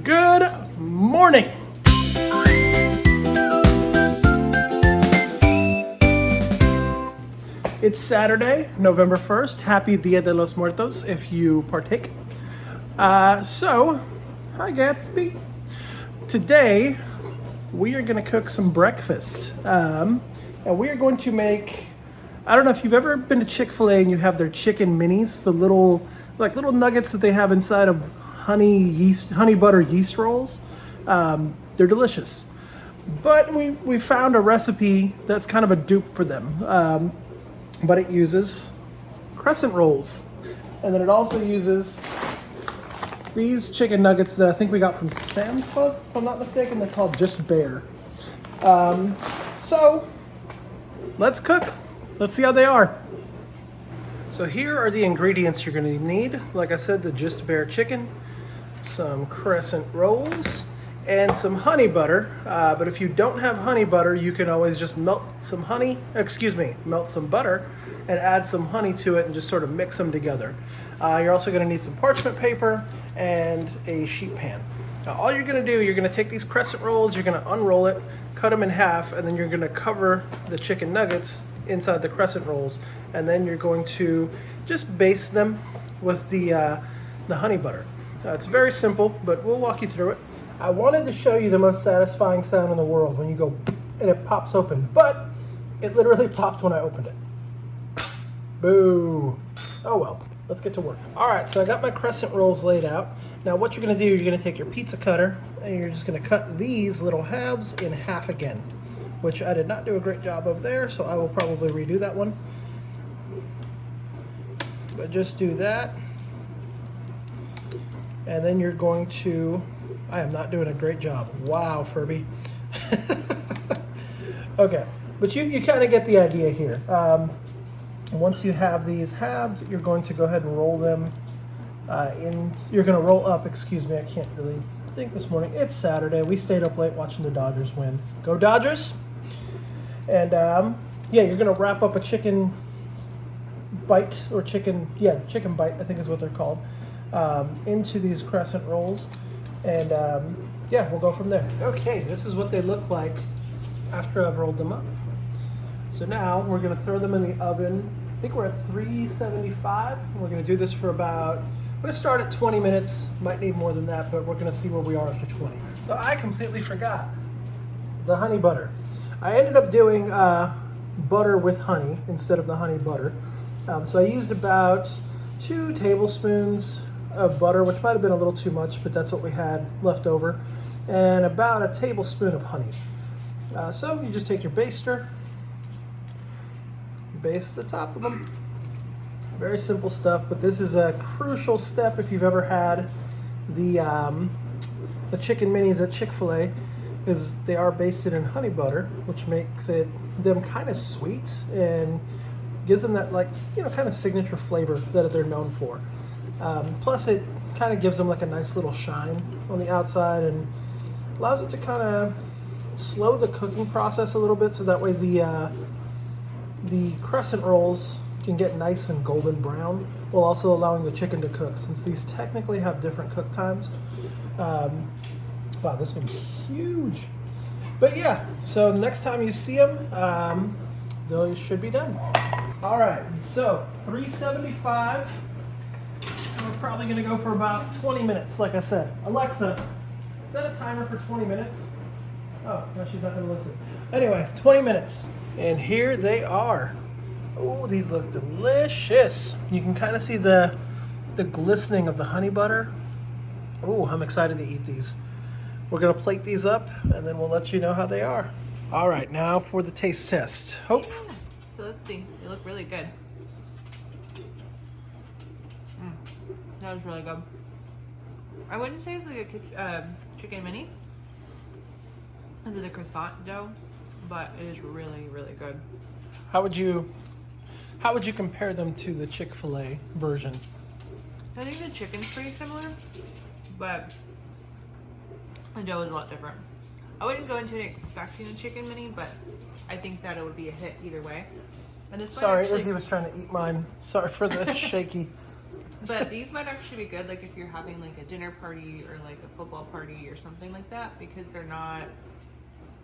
Good morning. It's Saturday, November 1st. Happy Dia de los Muertos if you partake. Hi Gatsby. Today, we are gonna cook some breakfast. And we are going to make, I don't know if you've ever been to Chick-fil-A and you have their chicken minis, the little nuggets that they have inside of honey butter yeast rolls. They're delicious. But we found a recipe that's kind of a dupe for them. But it uses crescent rolls. And then it also uses these chicken nuggets that I think we got from Sam's Club, if I'm not mistaken. They're called Just Bare. So let's cook. Let's see how they are. So here are the ingredients you're gonna need. Like I said, the Just Bare chicken, some crescent rolls, and some honey butter. But if you don't have honey butter, you can always just melt some butter and add some honey to it and just sort of mix them together. You're also gonna need some parchment paper and a sheet pan. Now all you're gonna do, you're gonna take these crescent rolls, you're gonna unroll it, cut them in half, and then you're gonna cover the chicken nuggets inside the crescent rolls. And then you're going to just baste them with the honey butter. It's very simple, but we'll walk you through it. I wanted to show you the most satisfying sound in the world when you go and it pops open, but it literally popped when I opened it. Boo. Oh well, let's get to work. All right, so I got my crescent rolls laid out. Now what you're gonna do, you're gonna take your pizza cutter and you're just gonna cut these little halves in half again, which I did not do a great job of there, so I will probably redo that one. But just do that. And then you're going to, I am not doing a great job. Wow, Furby. Okay, but you kind of get the idea here. Once you have these halved, you're going to go ahead and roll them you're going to roll up, excuse me, I can't really think this morning. It's Saturday. We stayed up late watching the Dodgers win. Go Dodgers! And yeah, you're going to wrap up a chicken bite, or chicken bite, I think is what they're called, into these crescent rolls. And yeah, we'll go from there. Okay, this is what they look like after I've rolled them up. So now we're gonna throw them in the oven. I think we're at 375. We're gonna do this for about, I'm gonna start at 20 minutes. Might need more than that, but we're gonna see where we are after 20. So I completely forgot the honey butter. I ended up doing butter with honey instead of the honey butter. So I used about 2 tablespoons of butter, which might have been a little too much, but that's what we had left over, and about a tablespoon of honey. So you just take your baster, baste the top of them. Very simple stuff, but this is a crucial step if you've ever had the chicken minis at Chick-fil-A, is they are basted in honey butter, which makes them kind of sweet and gives them that, like, kind of signature flavor that they're known for. Plus it kind of gives them like a nice little shine on the outside and allows it to kind of slow the cooking process a little bit, so that way the crescent rolls can get nice and golden brown, while also allowing the chicken to cook, since these technically have different cook times. Wow, this one's huge. But yeah, so next time you see them, they should be done. All right, so 375. And we're probably gonna go for about 20 minutes, like I said. Alexa, set a timer for 20 minutes. Oh, no, she's not gonna listen. Anyway, 20 minutes. And here they are. Oh, these look delicious. You can kind of see the glistening of the honey butter. Oh, I'm excited to eat these. We're gonna plate these up and then we'll let you know how they are. All right, now for the taste test. Hope. So let's see. They look really good. That was really good. I wouldn't say it's like a chicken mini. This is a croissant dough, but it is really, really good. How would you compare them to the Chick-fil-A version? I think the chicken's pretty similar, but the dough is a lot different. I wouldn't go into it expecting a chicken mini, but I think that it would be a hit either way. And this Sorry, Izzy was trying to eat mine. Sorry for the shaky. But these might actually be good, like if you're having like a dinner party or like a football party or something like that, because they're not.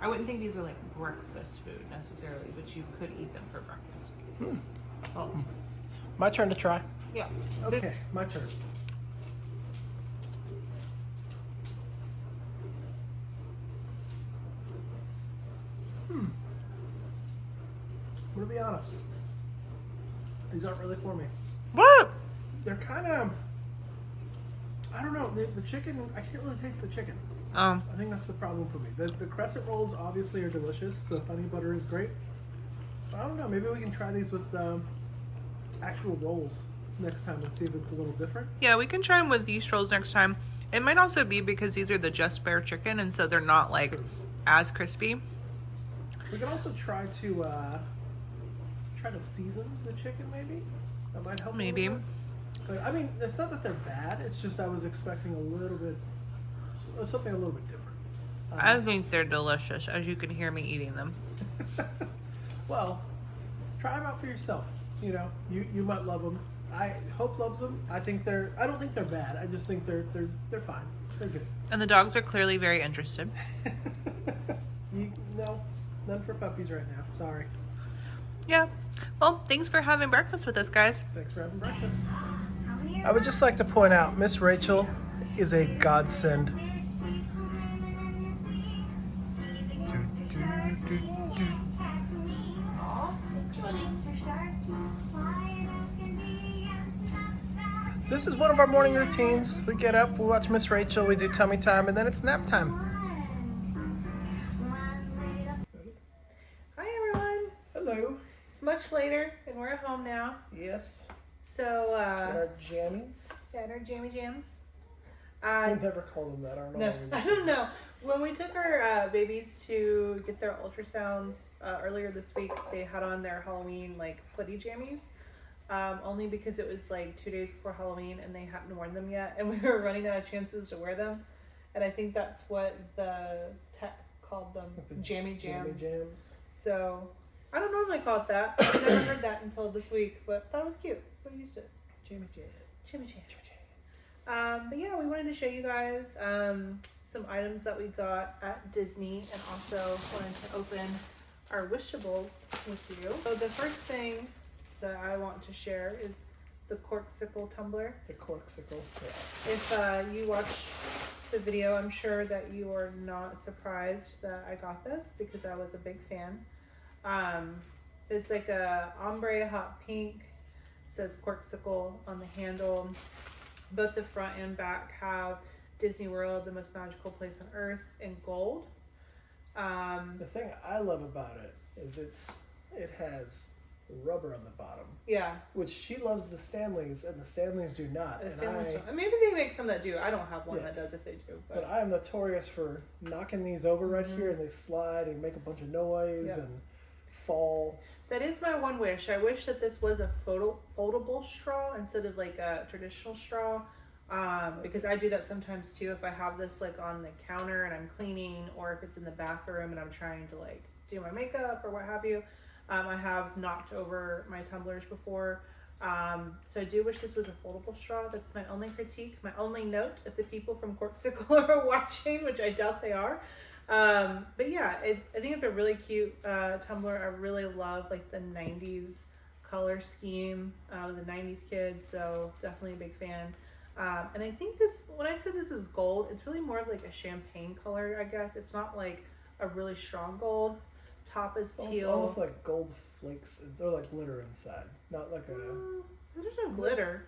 I wouldn't think these are like breakfast food necessarily, but you could eat them for breakfast. Oh, My turn to try. yeah. Okay, my turn. I'm gonna be honest. These aren't really for me. What? They're kind of. I don't know. The chicken. I can't really taste the chicken. Oh, I think that's the problem for me. The crescent rolls obviously are delicious. The honey butter is great. But I don't know. Maybe we can try these with actual rolls next time and see if it's a little different. yeah. We can try them with these rolls next time. It might also be because these are the Just Bare chicken, and so they're not like as crispy. We can also try to season the chicken. Maybe that might help. Maybe. A little bit. But, I mean, it's not that they're bad. It's just I was expecting a little bit something a little bit different. I think they're delicious, as you can hear me eating them. Well, try them out for yourself. You know, you might love them. Hope loves them. I don't think they're bad. I just think they're fine. They're good. And the dogs are clearly very interested. No, none for puppies right now. Sorry. Yeah. Well, thanks for having breakfast with us, guys. Thanks for having breakfast. I would just like to point out, Miss Rachel is a godsend. So this is one of our morning routines. We get up, we watch Miss Rachel, we do tummy time, and then it's nap time. Hi, everyone. Hello. It's much later, and we're at home now. Yes. So, And our jammies. yeah, our jammy jams. We never call them that. I don't know. No, why we I just- don't know. When we took our babies to get their ultrasounds earlier this week, they had on their Halloween like footy jammies. Only because it was like 2 days before Halloween and they hadn't worn them yet, and we were running out of chances to wear them. And I think that's what the tech called them, Like the jammy jams. Jammy jams. So I don't normally call it that. I never heard that until this week, but thought it was cute, so I used it. Jammy jam. Jammy jams. But yeah, we wanted to show you guys some items that we got at Disney, and also wanted to open our Wishables with you. So the first thing that I want to share is the Corksicle tumbler. The corksicle. Yeah. If you watch the video, I'm sure that you are not surprised that I got this because I was a big fan. It's like a ombre hot pink. It says Corksicle on the handle. Both the front and back have Disney World, the most magical place on earth, in gold. The thing I love about it is it has rubber on the bottom, Yeah. which she loves the Stanleys, and the Stanleys do not. And maybe they make some that do. I don't have one Yeah. that does if they do. But I am notorious for knocking these over right here, and they slide and make a bunch of noise Yeah. and fall. That is my one wish. I wish that this was a foldable straw instead of like a traditional straw. Because I do that sometimes too. If I have this like on the counter and I'm cleaning, or if it's in the bathroom and I'm trying to like do my makeup or what have you. I have knocked over my tumblers before. So I do wish this was a foldable straw. That's my only critique, my only note if the people from Corksicle are watching, which I doubt they are. But yeah, I think it's a really cute tumbler. I really love like the 90s color scheme, the 90s kids, so definitely a big fan. And I think this, when I said this is gold, it's really more of like a champagne color, I guess. It's not like a really strong gold. Top is It's teal. almost like gold flakes. They're like glitter inside, not like a. There's no glitter.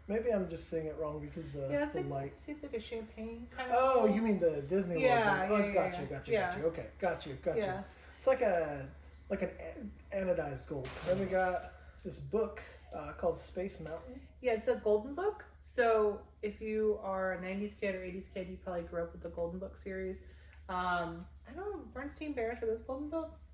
Maybe I'm just saying it wrong because Yeah, it's the like, light. see, it's like a champagne kind of. Oh, you mean the Disney Yeah, World? yeah, Oh, got yeah, you, got yeah. you, got you. Okay, got you, got Yeah. you. It's like an anodized gold. Then we got this book called Space Mountain. Yeah, it's a Golden Book. So if you are a 90s kid or 80s kid, you probably grew up with the Golden Book series. I know Bernstein Bears, were those Golden Books?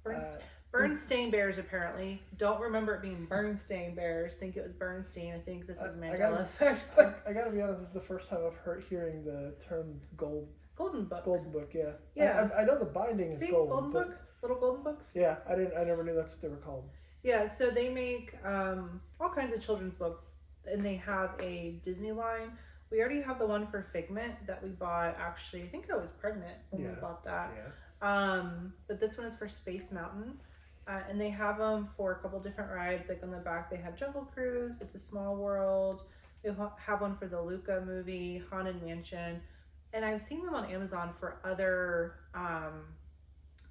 Bernstein Bears, apparently. Don't remember it being Bernstein Bears. Think it was Bernstein. I think this is Mandela Effect. I gotta be honest, this is the first time I've hearing the term Golden Book. Golden Book. Yeah. Yeah. I know the binding is See, gold. Golden but, Book? Little Golden Books? Yeah, I never knew that's what they were called. Yeah, so they make all kinds of children's books. and they have a Disney line. We already have the one for Figment that we bought. Actually, I think I was pregnant when we bought that. Yeah. But this one is for Space Mountain. And they have them for a couple different rides. Like on the back, they have Jungle Cruise, It's a Small World. They have one for the Luca movie, Haunted Mansion. And I've seen them on Amazon for other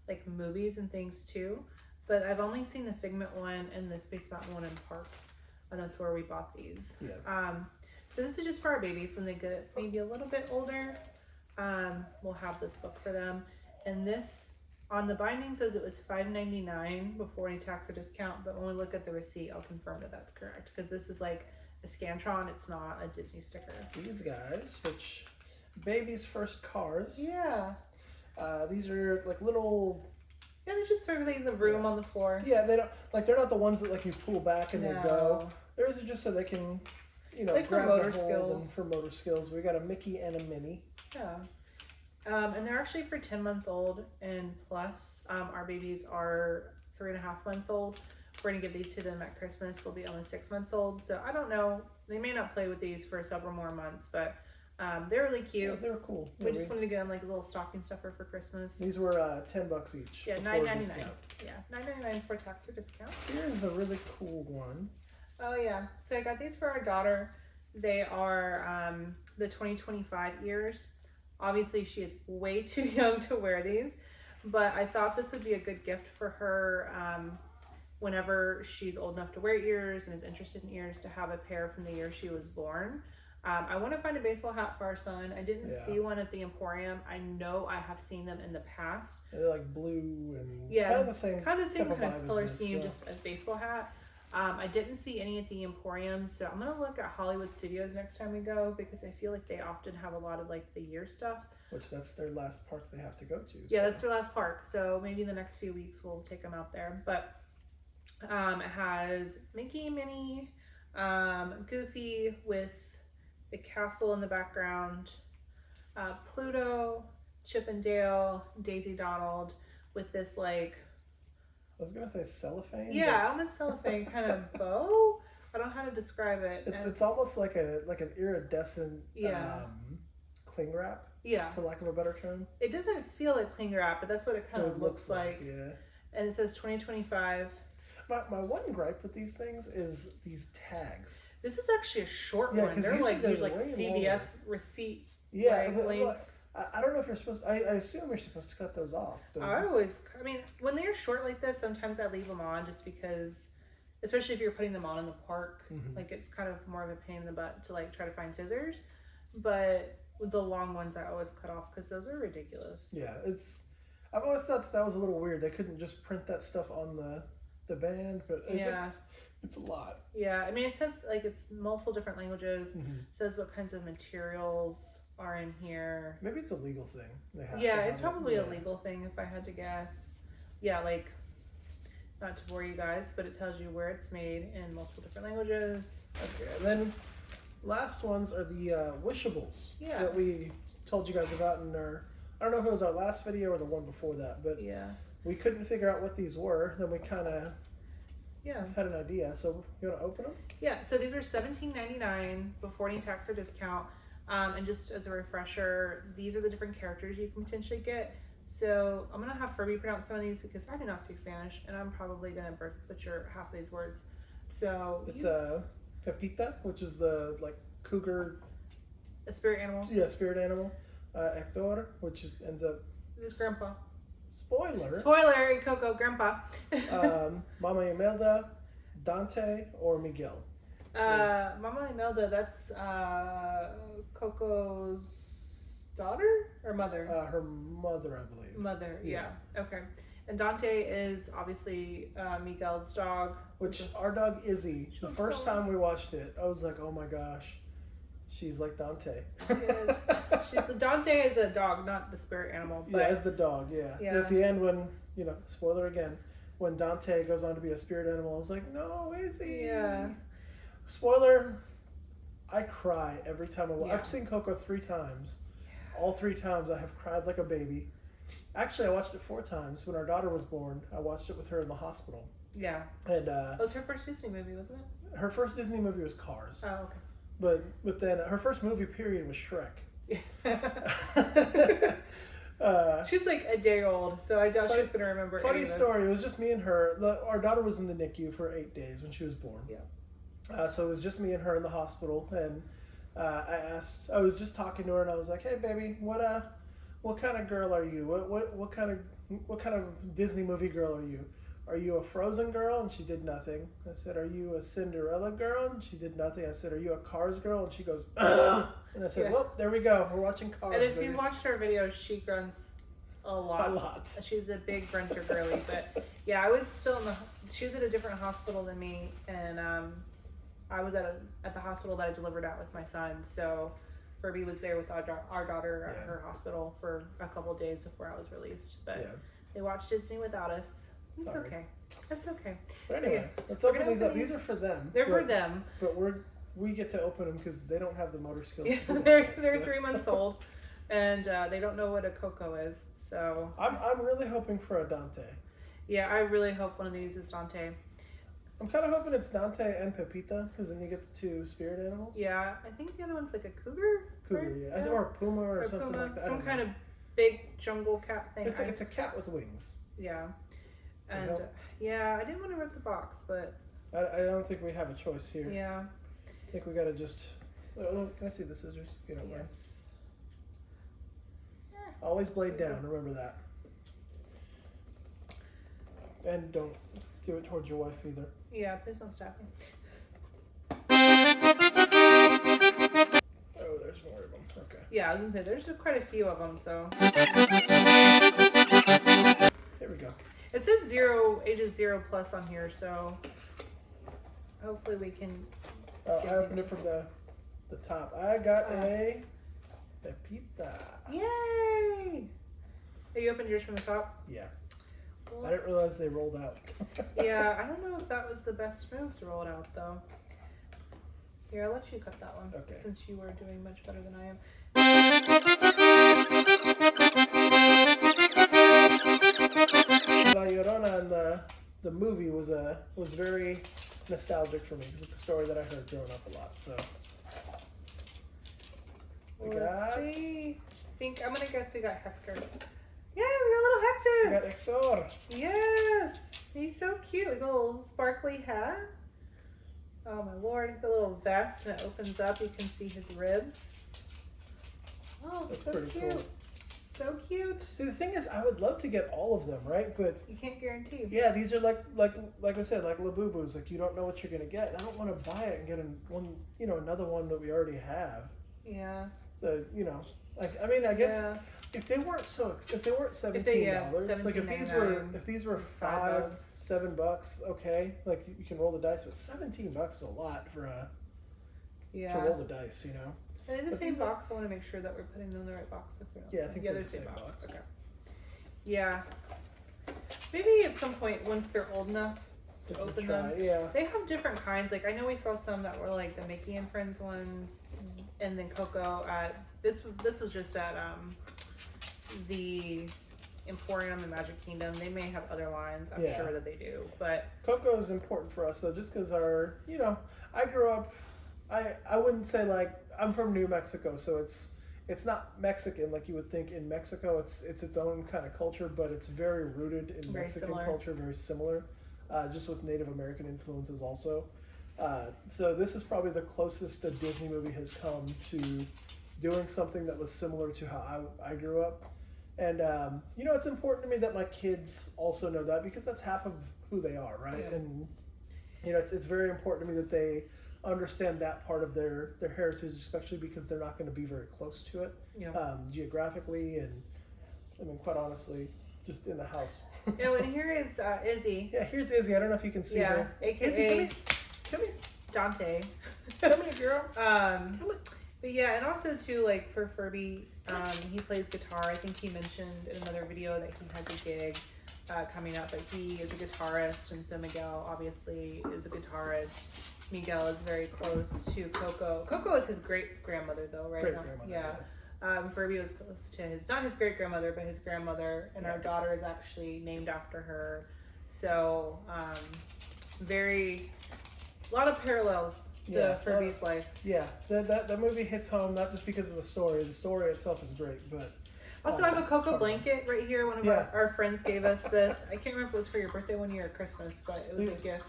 like movies and things too. But I've only seen the Figment one and the Space Mountain one in parks. And that's where we bought these. Yeah. So this is just for our babies when they get maybe a little bit older. We'll have this book for them. And this, on the binding, says it was $5.99 before any tax or discount, but when we look at the receipt, I'll confirm that that's correct, because this is like a Scantron, it's not a Disney sticker. These guys, which baby's first cars. Yeah. These are like little. Yeah, they're just for leaving the room on the floor. Yeah, they don't like. They're not the ones that like you pull back and they go. No. Theirs are just so they can, you know, Like for grab motor and hold skills. and for motor skills. We got a Mickey and a Minnie. Yeah. And they're actually for 10-month-old and plus. Our babies are 3.5 months old. We're gonna give these to them at Christmas. They'll be almost 6 months old. So I don't know. They may not play with these for several more months, but they're really cute. Yeah, they're cool. We just wanted to get them like a little stocking stuffer for Christmas. These were $10 each. Yeah, before $9.99. discount. Yeah, $9.99 for tax or discount. Here's a really cool one. Oh yeah, so I got these for our daughter. They are the 2025 ears. Obviously, she is way too young to wear these, but I thought this would be a good gift for her whenever she's old enough to wear ears and is interested in ears, to have a pair from the year she was born. I want to find a baseball hat for our son. I didn't see one at the Emporium. I know I have seen them in the past. They're like blue and Yeah, kind of the same kind of vibe as color this, scheme, so. just a baseball hat. I didn't see any at the Emporium, so I'm gonna look at Hollywood Studios next time we go, because I feel like they often have a lot of like the year stuff. Which that's their last park they have to go to. Yeah, so. that's their last park, so maybe in the next few weeks we'll take them out there. But it has Mickey, Minnie, Goofy with the castle in the background, Pluto, Chip and Dale, Daisy Donald with this like, I was gonna say cellophane. yeah, almost cellophane kind of bow. I don't know how to describe it. It's almost like an iridescent cling wrap. Yeah, For lack of a better term. it doesn't feel like cling wrap, but that's what it kind of looks like. Yeah. And it says 2025. My one gripe with these things is these tags. This is actually a short Yeah, one. 'cause They're usually like they're use like way CVS receipt. Yeah, Like, but, length. I don't know if you're supposed. I assume you're supposed to cut those off. But I mean, when they're short like this, sometimes I leave them on just because, especially if you're putting them on in the park, like it's kind of more of a pain in the butt to like try to find scissors. But with the long ones, I always cut off because those are ridiculous. yeah, I've always thought that was a little weird. They couldn't just print that stuff on the band, but I guess it's a lot. Yeah, I mean, it says like it's multiple different languages. Mm-hmm. It says what kinds of materials are in here. Maybe it's a legal thing. They have Yeah, to have it's probably it. a legal thing if I had to guess. Yeah, like, not to bore you guys, but it tells you where it's made in multiple different languages. Okay, and then last ones are the wishables Yeah. that we told you guys about in our. I don't know if it was our last video or the one before that, but Yeah. we couldn't figure out what these were. Then we kind of Yeah. had an idea. So you want to open them? Yeah, so these are $17.99 before any tax or discount. And just as a refresher, these are the different characters you can potentially get. So I'm going to have Furby pronounce some of these because I do not speak Spanish, and I'm probably going to butcher half of these words. So It's Pepita, which is the like cougar, a spirit animal. yeah, spirit animal. Hector, which ends up This is Grandpa. spoiler. Spoiler, Coco, Grandpa. Mama Imelda, Dante, or Miguel. Mama Imelda, that's Coco's daughter or mother? Her mother, I believe. Mother, yeah. Okay. And Dante is obviously Miguel's dog. Which our dog Izzy, the She's first so- time we watched it, I was like, oh my gosh, she's like Dante. Dante is a dog, not the spirit animal. But Yeah, as the dog, yeah. Yeah. And at the end, when, spoiler again, when Dante goes on to be a spirit animal, I was like, no, Izzy. Yeah. Spoiler, I cry every time I watch. Yeah. I've seen Coco 3 times. All 3 times I have cried like a baby. Actually, I watched it 4 times. When our daughter was born, I watched it with her in the hospital. Yeah. And That was her first Disney movie, wasn't it? her first Disney movie was Cars. Oh, But then her first movie period was Shrek. okay. She's like a day old, so I doubt she's gonna remember. Funny any of this. story. It was just me and her. Our daughter was in the NICU for 8 days when she was born. Yeah. So it was just me and her in the hospital, and I was just talking to her, and I was like, "Hey, baby, what kind of girl are you? What kind of Disney movie girl are you? Are you a Frozen girl?" And she did nothing. I said, "Are you a Cinderella girl?" And she did nothing. I said, "Are you a Cars girl?" And she goes, "Ugh." And I said, Yeah. "Well, there we go. We're watching Cars." And if baby. you watched her videos, she grunts a lot. A lot. She's a big grunter girly, but yeah, I was still she was at a different hospital than me, and I was at the hospital that I delivered at with my son. So Furby was there with our daughter at her hospital for a couple of days before I was released. But they watched Disney without us. It's okay. It's okay. But So, anyway, yeah, let's we're open gonna these up. open These are for them. They're for them. But we get to open them because they don't have the motor skills. Yeah, to do that they're yet, they're so. 3 months old, and they don't know what a Coco is. So I'm really hoping for a Dante. yeah, I really hope one of these is Dante. I'm kind of hoping it's Dante and Pepita because then you get the 2 spirit animals. Yeah, I think the other one's like a cougar. Cougar, yeah. Or Puma or something Puma, like that. I some don't kind know. of big jungle cat thing. It's a cat with wings. Yeah, and Nope. yeah, I didn't want to rip the box, but I don't think we have a choice here. yeah. I think we gotta just. Oh, can I see the scissors? You don't mind. Yes. Always blade down. Remember that. And don't give it towards your wife either. Yeah, please don't stab me. Oh, there's more of them. Okay. Yeah, I was gonna say there's quite a few of them, so Here we go. it says ages 0 plus on here, so hopefully we can. I opened it from the top. I got a Pepita. Yay! Have you opened yours from the top? Yeah. Well, I didn't realize they rolled out. yeah, I don't know if that was the best move to roll it out though. Here, I'll let you cut that one. Okay. Since you are doing much better than I am. La Llorona in the movie was very nostalgic for me because it's a story that I heard growing up a lot. So Let's see. I'm gonna guess we got Hector. Yeah, we got little Hector. we got Hector. Yes, he's so cute. With a little sparkly hat. Oh my lord, the little vest, and it opens up. You can see his ribs. Oh, That's so pretty cute. cool. So cute. See, the thing is, I would love to get all of them, right? But You can't guarantee. yeah, these are like I said, like Labubus. Like you don't know what you're gonna get. And I don't want to buy it and get another one that we already have. Yeah. So like I guess. Yeah. If they weren't $17, yeah, like if these were $5, $7, okay, like you can roll the dice, but $17 is a lot for Yeah. to roll the dice, you know. And in the But same these are- box, I want to make sure that we're putting them in the right box. If we don't. Yeah, I think yeah, they're they're the same box. Okay. Yeah. Maybe at some point, once they're old enough, Just open try, them. yeah. They have different kinds. Like I know we saw some that were like the Mickey and Friends ones, and then Coco at this was just at the Emporium and Magic Kingdom. They may have other lines. I'm Yeah. sure that they do, but Coco is important for us though, just because I grew up. I wouldn't say like I'm from New Mexico, so it's not Mexican like you would think in Mexico. It's its own kind of culture, but it's very rooted in Very Mexican similar. culture, very similar, just with Native American influences also. So this is probably the closest a Disney movie has come to doing something that was similar to how I grew up. And it's important to me that my kids also know that because that's half of who they are, right? Yeah. And it's very important to me that they understand that part of their heritage, especially because they're not going to be very close to it geographically, and I mean, quite honestly, just in the house. Oh, and here is Izzy. Yeah, here's Izzy. I don't know if you can see her. AKA Izzy, come here. Dante. Come here, girl. But yeah, and also too, like for Furby, he plays guitar. I think he mentioned in another video that he has a gig coming up, but he is a guitarist, and so Miguel obviously is a guitarist. Miguel is very close to Coco. Coco is his great grandmother, though, right? Great grandmother. Yeah. Furby was close to not his great grandmother, but his grandmother, and our daughter is actually named after her. So, a lot of parallels to Furby's life. Yeah, that movie hits home not just because of the story. The story itself is great, but Also, I have a Coco blanket right here. One of our friends gave us this. I can't remember if it was for your birthday one year or Christmas, but it was a gift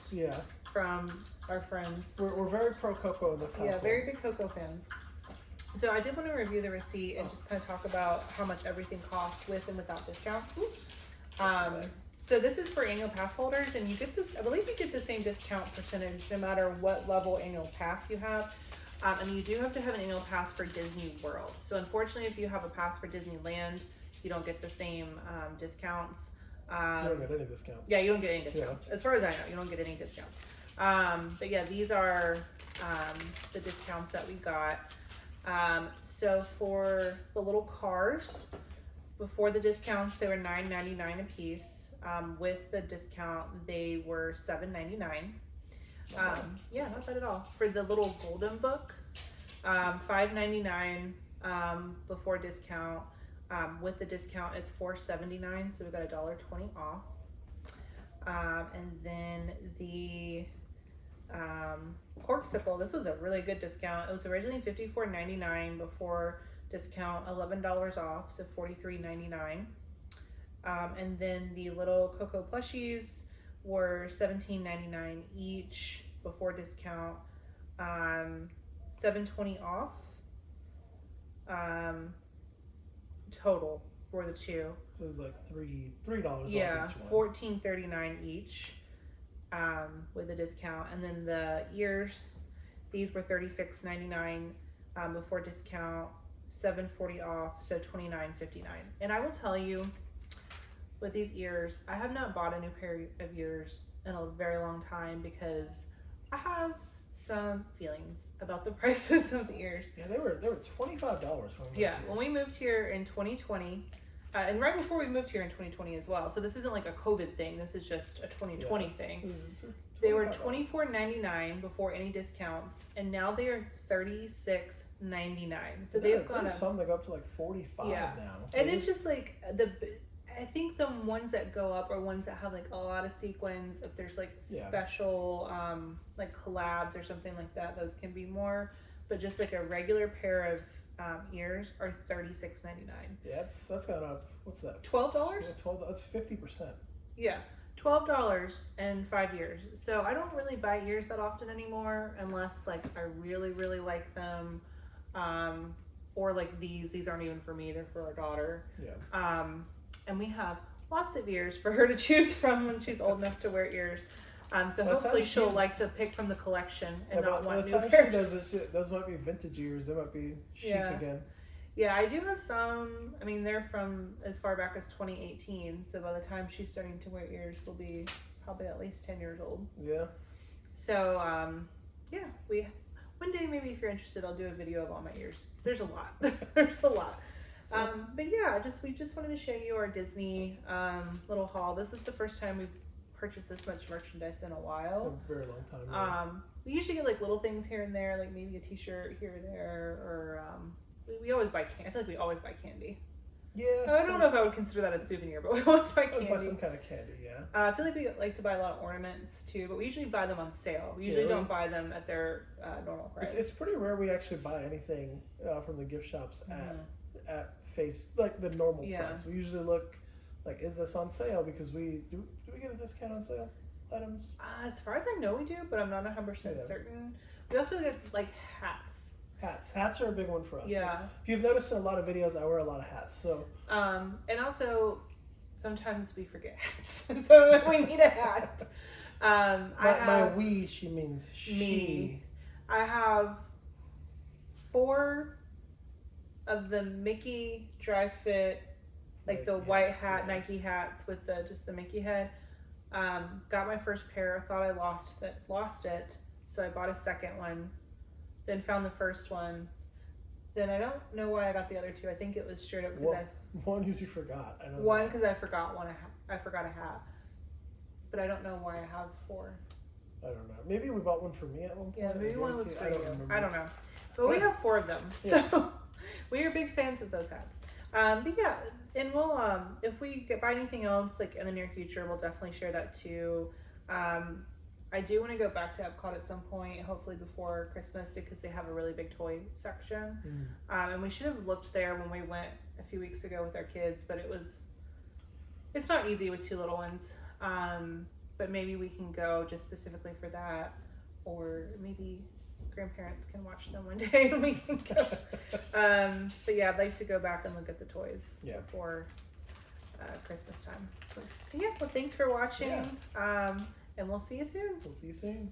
from our friends. We're very pro Coco in this household. Yeah, very big Coco fans. So I did want to review the receipt and just kind of talk about how much everything costs with and without discount. Oops. So this is for annual pass holders, and you get this. I believe you get the same discount percentage no matter what level annual pass you have. And you do have to have an annual pass for Disney World. So unfortunately, if you have a pass for Disneyland, you don't get the same discounts. You don't get any discounts. Yeah, you don't get any discounts. Yeah. As far as I know, you don't get any discounts. But yeah, these are the discounts that we got. So for the little cars, before the discounts, they were $9.99 a piece. With the discount, they were $7.99. Yeah, not bad at all. For the little golden book, $5.99 before discount. With the discount, it's $4.79, so we got $1.20 off. And then the Corksicle, this was a really good discount. It was originally $54.99 before discount, $11 off, so $43.99. And then the little Coco plushies were $17.99 each before discount, $7.20 off total for the two. So it was like $3 off each one. $14.39 each with a discount. And then the ears, these were $36.99 before discount, $7.40 off, so $29.59. And I will tell you, with these ears, I have not bought a new pair of ears in a very long time because I have some feelings about the prices of the ears. Yeah, they were $25 when we moved here. When we moved here in 2020, and right before we moved here in 2020 as well. So this isn't like a COVID thing. This is just a 2020 thing. They were $24.99 before any discounts, and now they are $36.99. So they've gone up. Some that go up to like $45 now. And it's just like I think the ones that go up are ones that have like a lot of sequins. If there's like special like collabs or something like that, those can be more. But just like a regular pair of ears are $36.99. Yeah, that's gone up. What's that? $12? Yeah, $12. That's 50%. Yeah, $12 in 5 years. So I don't really buy ears that often anymore, unless like I really really like them, or like these aren't even for me; they're for our daughter. Yeah. And we have lots of ears for her to choose from when she's old enough to wear ears. So hopefully she'll like to pick from the collection and not want new pairs. Those might be vintage ears. They might be chic again. Yeah, I do have some. I mean, they're from as far back as 2018. So by the time she's starting to wear ears, we'll be probably at least 10 years old. Yeah. So, yeah, one day maybe if you're interested, I'll do a video of all my ears. There's a lot. There's a lot. But yeah, we just wanted to show you our Disney little haul. This is the first time we've purchased this much merchandise in a while. A very long time. Yeah. We usually get like little things here and there, like maybe a T-shirt here or there, or we always buy candy. I feel like we always buy candy. Yeah. I don't know if I would consider that a souvenir, but we always buy candy. Buy some kind of candy, yeah. I feel like we like to buy a lot of ornaments too, but we usually buy them on sale. We usually don't buy them at their normal price. It's pretty rare we actually buy anything from the gift shops at face like the normal price. We usually look like, is this on sale? Because do we get a discount on sale items? As far as I know, we do, but I'm not 100% certain. We also get like hats. Hats are a big one for us. Yeah. If you've noticed in a lot of videos, I wear a lot of hats. So. And also, sometimes we forget hats, so we need a hat. She means she. Me. I have 4 of the Mickey Dry Fit, like the white hat, Nike hats with just the Mickey head. Got my first pair. Thought I lost it, so I bought a second one. Then found the first one. Then I don't know why I got the other 2. I think it was straight up because one because you forgot. I know one because I forgot I forgot a hat, but I don't know why I have 4. I don't know. Maybe we bought one for me at one point. Yeah, maybe one was for you. I don't know. But Right. we have 4 of them, so we are big fans of those hats. But yeah, and we'll if we buy anything else like in the near future, we'll definitely share that too. I do want to go back to Epcot at some point, hopefully before Christmas, because they have a really big toy section. And we should have looked there when we went a few weeks ago with our kids, but it's not easy with two little ones. But maybe we can go just specifically for that, or maybe grandparents can watch them one day and we can go. But yeah, I'd like to go back and look at the toys before Christmas time. But yeah, well, thanks for watching. And we'll see you soon. We'll see you soon.